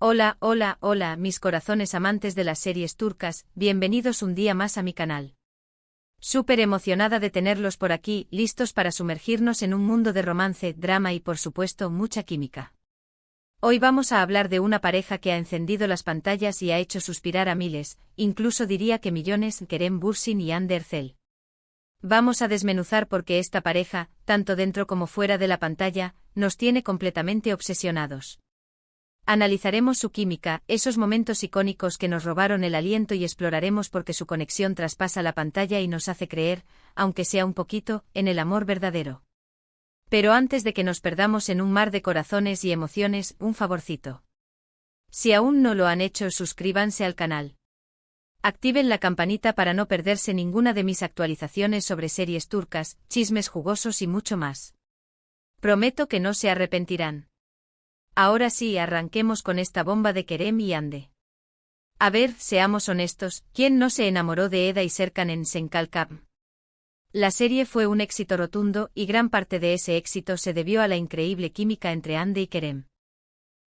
Hola, hola, hola, mis corazones amantes de las series turcas, bienvenidos un día más a mi canal. Súper emocionada de tenerlos por aquí, listos para sumergirnos en un mundo de romance, drama y por supuesto mucha química. Hoy vamos a hablar de una pareja que ha encendido las pantallas y ha hecho suspirar a miles, incluso diría que millones, Kerem Bürsin y Hande Erçel. Vamos a desmenuzar por qué esta pareja, tanto dentro como fuera de la pantalla, nos tiene completamente obsesionados. Analizaremos su química, esos momentos icónicos que nos robaron el aliento y exploraremos por qué su conexión traspasa la pantalla y nos hace creer, aunque sea un poquito, en el amor verdadero. Pero antes de que nos perdamos en un mar de corazones y emociones, un favorcito. Si aún no lo han hecho, suscríbanse al canal. Activen la campanita para no perderse ninguna de mis actualizaciones sobre series turcas, chismes jugosos y mucho más. Prometo que no se arrepentirán. Ahora sí, arranquemos con esta bomba de Kerem y Hande. A ver, seamos honestos, ¿quién no se enamoró de Eda y Serkan en Senkalkam? La serie fue un éxito rotundo y gran parte de ese éxito se debió a la increíble química entre Hande y Kerem.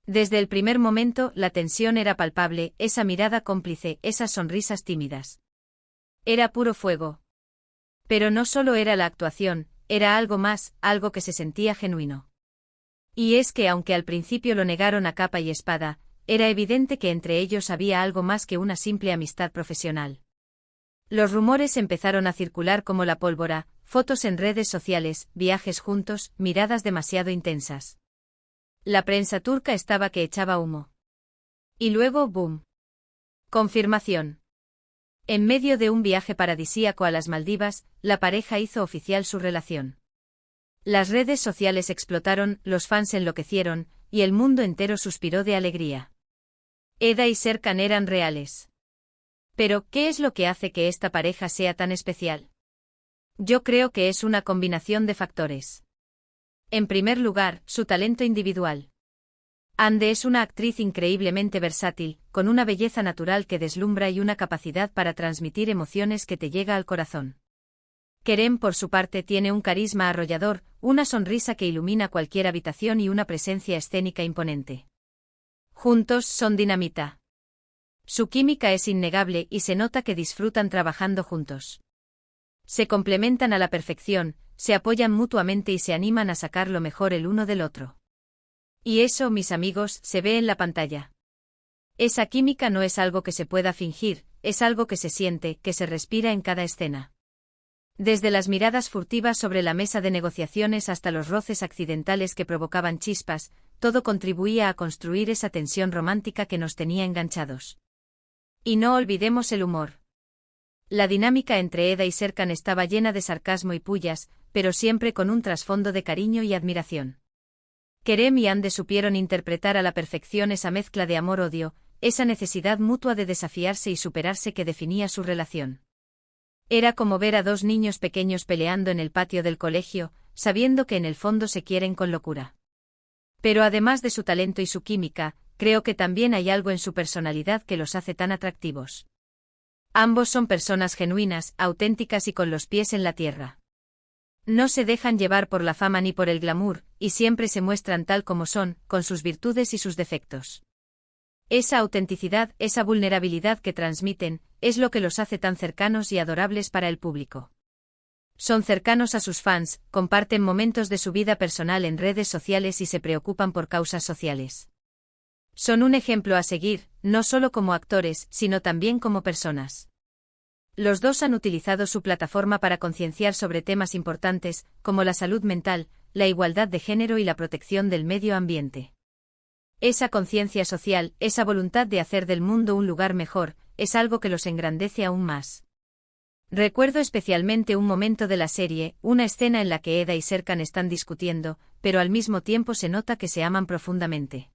Desde el primer momento, la tensión era palpable, esa mirada cómplice, esas sonrisas tímidas. Era puro fuego. Pero no solo era la actuación, era algo más, algo que se sentía genuino. Y es que aunque al principio lo negaron a capa y espada, era evidente que entre ellos había algo más que una simple amistad profesional. Los rumores empezaron a circular como la pólvora, fotos en redes sociales, viajes juntos, miradas demasiado intensas. La prensa turca estaba que echaba humo. Y luego, ¡boom! Confirmación. En medio de un viaje paradisíaco a las Maldivas, la pareja hizo oficial su relación. Las redes sociales explotaron, los fans enloquecieron, y el mundo entero suspiró de alegría. Eda y Serkan eran reales. Pero, ¿qué es lo que hace que esta pareja sea tan especial? Yo creo que es una combinación de factores. En primer lugar, su talento individual. Hande es una actriz increíblemente versátil, con una belleza natural que deslumbra y una capacidad para transmitir emociones que te llega al corazón. Kerem, por su parte, tiene un carisma arrollador, una sonrisa que ilumina cualquier habitación y una presencia escénica imponente. Juntos son dinamita. Su química es innegable y se nota que disfrutan trabajando juntos. Se complementan a la perfección, se apoyan mutuamente y se animan a sacar lo mejor el uno del otro. Y eso, mis amigos, se ve en la pantalla. Esa química no es algo que se pueda fingir, es algo que se siente, que se respira en cada escena. Desde las miradas furtivas sobre la mesa de negociaciones hasta los roces accidentales que provocaban chispas, todo contribuía a construir esa tensión romántica que nos tenía enganchados. Y no olvidemos el humor. La dinámica entre Eda y Serkan estaba llena de sarcasmo y pullas, pero siempre con un trasfondo de cariño y admiración. Kerem y Hande supieron interpretar a la perfección esa mezcla de amor-odio, esa necesidad mutua de desafiarse y superarse que definía su relación. Era como ver a dos niños pequeños peleando en el patio del colegio, sabiendo que en el fondo se quieren con locura. Pero además de su talento y su química, creo que también hay algo en su personalidad que los hace tan atractivos. Ambos son personas genuinas, auténticas y con los pies en la tierra. No se dejan llevar por la fama ni por el glamour, y siempre se muestran tal como son, con sus virtudes y sus defectos. Esa autenticidad, esa vulnerabilidad que transmiten, es lo que los hace tan cercanos y adorables para el público. Son cercanos a sus fans, comparten momentos de su vida personal en redes sociales y se preocupan por causas sociales. Son un ejemplo a seguir, no solo como actores, sino también como personas. Los dos han utilizado su plataforma para concienciar sobre temas importantes, como la salud mental, la igualdad de género y la protección del medio ambiente. Esa conciencia social, esa voluntad de hacer del mundo un lugar mejor, es algo que los engrandece aún más. Recuerdo especialmente un momento de la serie, una escena en la que Eda y Serkan están discutiendo, pero al mismo tiempo se nota que se aman profundamente.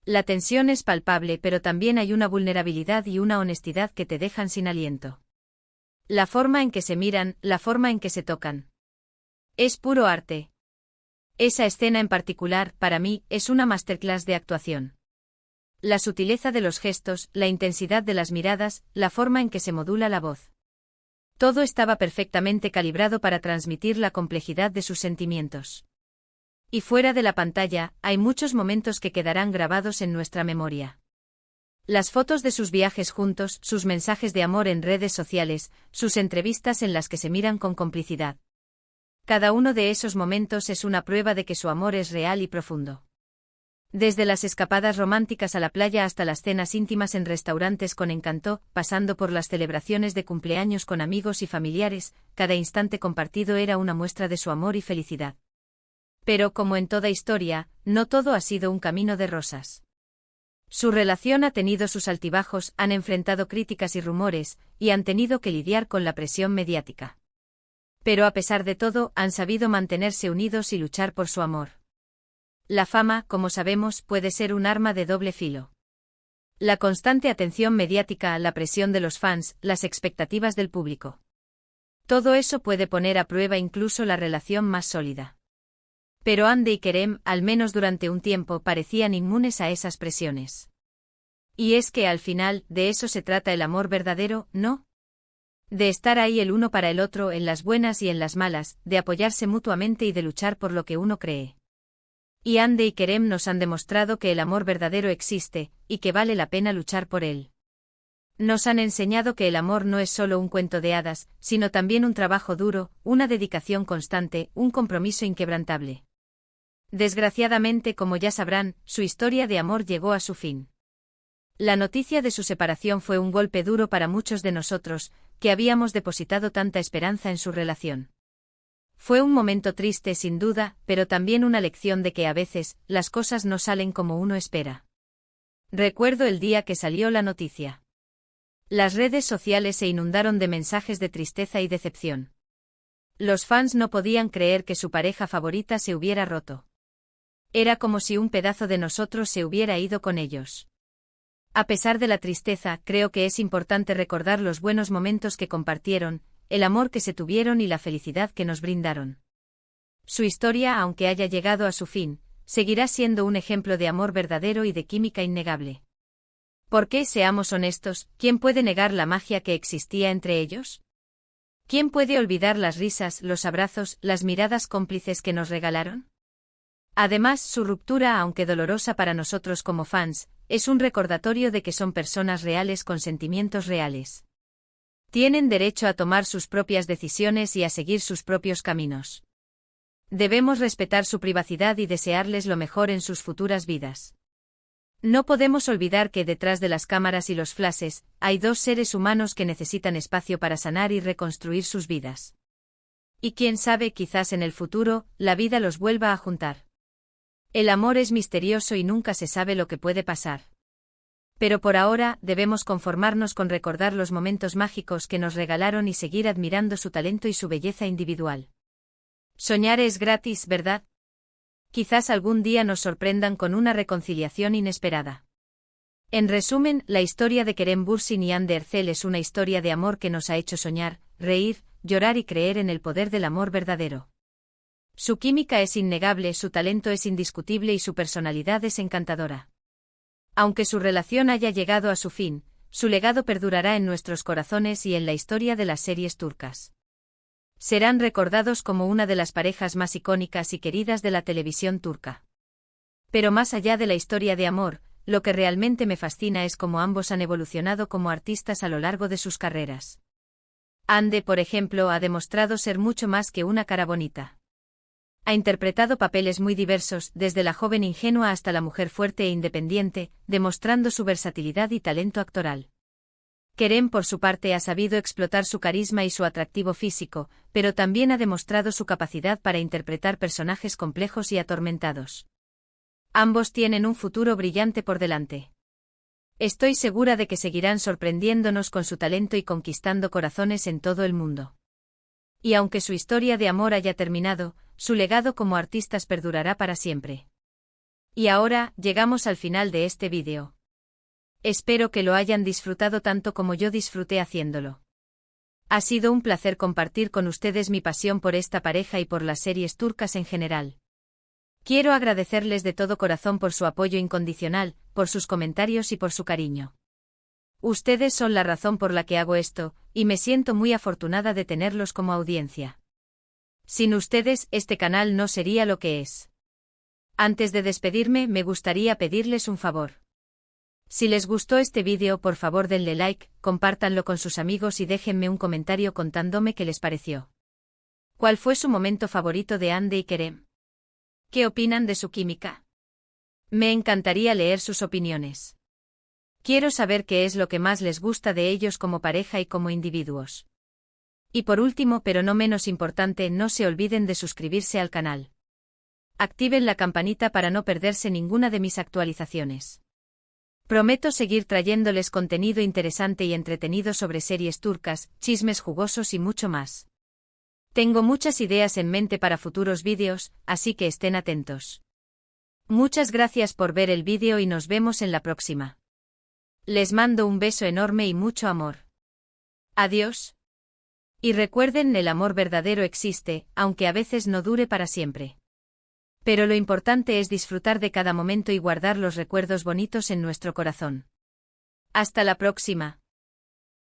La tensión es palpable, pero también hay una vulnerabilidad y una honestidad que te dejan sin aliento. La forma en que se miran, la forma en que se tocan. Es puro arte. Esa escena en particular, para mí, es una masterclass de actuación. La sutileza de los gestos, la intensidad de las miradas, la forma en que se modula la voz. Todo estaba perfectamente calibrado para transmitir la complejidad de sus sentimientos. Y fuera de la pantalla, hay muchos momentos que quedarán grabados en nuestra memoria. Las fotos de sus viajes juntos, sus mensajes de amor en redes sociales, sus entrevistas en las que se miran con complicidad. Cada uno de esos momentos es una prueba de que su amor es real y profundo. Desde las escapadas románticas a la playa hasta las cenas íntimas en restaurantes con Encanto, pasando por las celebraciones de cumpleaños con amigos y familiares, cada instante compartido era una muestra de su amor y felicidad. Pero como en toda historia, no todo ha sido un camino de rosas. Su relación ha tenido sus altibajos, han enfrentado críticas y rumores, y han tenido que lidiar con la presión mediática. Pero a pesar de todo, han sabido mantenerse unidos y luchar por su amor. La fama, como sabemos, puede ser un arma de doble filo. La constante atención mediática, la presión de los fans, las expectativas del público. Todo eso puede poner a prueba incluso la relación más sólida. Pero Hande y Kerem, al menos durante un tiempo, parecían inmunes a esas presiones. Y es que al final, de eso se trata el amor verdadero, ¿no? De estar ahí el uno para el otro en las buenas y en las malas, de apoyarse mutuamente y de luchar por lo que uno cree. Y Hande y Kerem nos han demostrado que el amor verdadero existe, y que vale la pena luchar por él. Nos han enseñado que el amor no es solo un cuento de hadas, sino también un trabajo duro, una dedicación constante, un compromiso inquebrantable. Desgraciadamente, como ya sabrán, su historia de amor llegó a su fin. La noticia de su separación fue un golpe duro para muchos de nosotros, que habíamos depositado tanta esperanza en su relación. Fue un momento triste sin duda, pero también una lección de que a veces, las cosas no salen como uno espera. Recuerdo el día que salió la noticia. Las redes sociales se inundaron de mensajes de tristeza y decepción. Los fans no podían creer que su pareja favorita se hubiera roto. Era como si un pedazo de nosotros se hubiera ido con ellos. A pesar de la tristeza, creo que es importante recordar los buenos momentos que compartieron, el amor que se tuvieron y la felicidad que nos brindaron. Su historia, aunque haya llegado a su fin, seguirá siendo un ejemplo de amor verdadero y de química innegable. Porque, seamos honestos, ¿quién puede negar la magia que existía entre ellos? ¿Quién puede olvidar las risas, los abrazos, las miradas cómplices que nos regalaron? Además, su ruptura, aunque dolorosa para nosotros como fans, es un recordatorio de que son personas reales con sentimientos reales. Tienen derecho a tomar sus propias decisiones y a seguir sus propios caminos. Debemos respetar su privacidad y desearles lo mejor en sus futuras vidas. No podemos olvidar que detrás de las cámaras y los flashes, hay dos seres humanos que necesitan espacio para sanar y reconstruir sus vidas. Y quién sabe, quizás en el futuro, la vida los vuelva a juntar. El amor es misterioso y nunca se sabe lo que puede pasar. Pero por ahora, debemos conformarnos con recordar los momentos mágicos que nos regalaron y seguir admirando su talento y su belleza individual. Soñar es gratis, ¿verdad? Quizás algún día nos sorprendan con una reconciliación inesperada. En resumen, la historia de Kerem Bürsin y Hande Erçel es una historia de amor que nos ha hecho soñar, reír, llorar y creer en el poder del amor verdadero. Su química es innegable, su talento es indiscutible y su personalidad es encantadora. Aunque su relación haya llegado a su fin, su legado perdurará en nuestros corazones y en la historia de las series turcas. Serán recordados como una de las parejas más icónicas y queridas de la televisión turca. Pero más allá de la historia de amor, lo que realmente me fascina es cómo ambos han evolucionado como artistas a lo largo de sus carreras. Hande, por ejemplo, ha demostrado ser mucho más que una cara bonita. Ha interpretado papeles muy diversos, desde la joven ingenua hasta la mujer fuerte e independiente, demostrando su versatilidad y talento actoral. Kerem, por su parte, ha sabido explotar su carisma y su atractivo físico, pero también ha demostrado su capacidad para interpretar personajes complejos y atormentados. Ambos tienen un futuro brillante por delante. Estoy segura de que seguirán sorprendiéndonos con su talento y conquistando corazones en todo el mundo. Y aunque su historia de amor haya terminado, su legado como artistas perdurará para siempre. Y ahora, llegamos al final de este vídeo. Espero que lo hayan disfrutado tanto como yo disfruté haciéndolo. Ha sido un placer compartir con ustedes mi pasión por esta pareja y por las series turcas en general. Quiero agradecerles de todo corazón por su apoyo incondicional, por sus comentarios y por su cariño. Ustedes son la razón por la que hago esto, y me siento muy afortunada de tenerlos como audiencia. Sin ustedes, este canal no sería lo que es. Antes de despedirme, me gustaría pedirles un favor. Si les gustó este vídeo, por favor denle like, compártanlo con sus amigos y déjenme un comentario contándome qué les pareció. ¿Cuál fue su momento favorito de Andy y Kerem? ¿Qué opinan de su química? Me encantaría leer sus opiniones. Quiero saber qué es lo que más les gusta de ellos como pareja y como individuos. Y por último, pero no menos importante, no se olviden de suscribirse al canal. Activen la campanita para no perderse ninguna de mis actualizaciones. Prometo seguir trayéndoles contenido interesante y entretenido sobre series turcas, chismes jugosos y mucho más. Tengo muchas ideas en mente para futuros vídeos, así que estén atentos. Muchas gracias por ver el vídeo y nos vemos en la próxima. Les mando un beso enorme y mucho amor. Adiós. Y recuerden, el amor verdadero existe, aunque a veces no dure para siempre. Pero lo importante es disfrutar de cada momento y guardar los recuerdos bonitos en nuestro corazón. Hasta la próxima.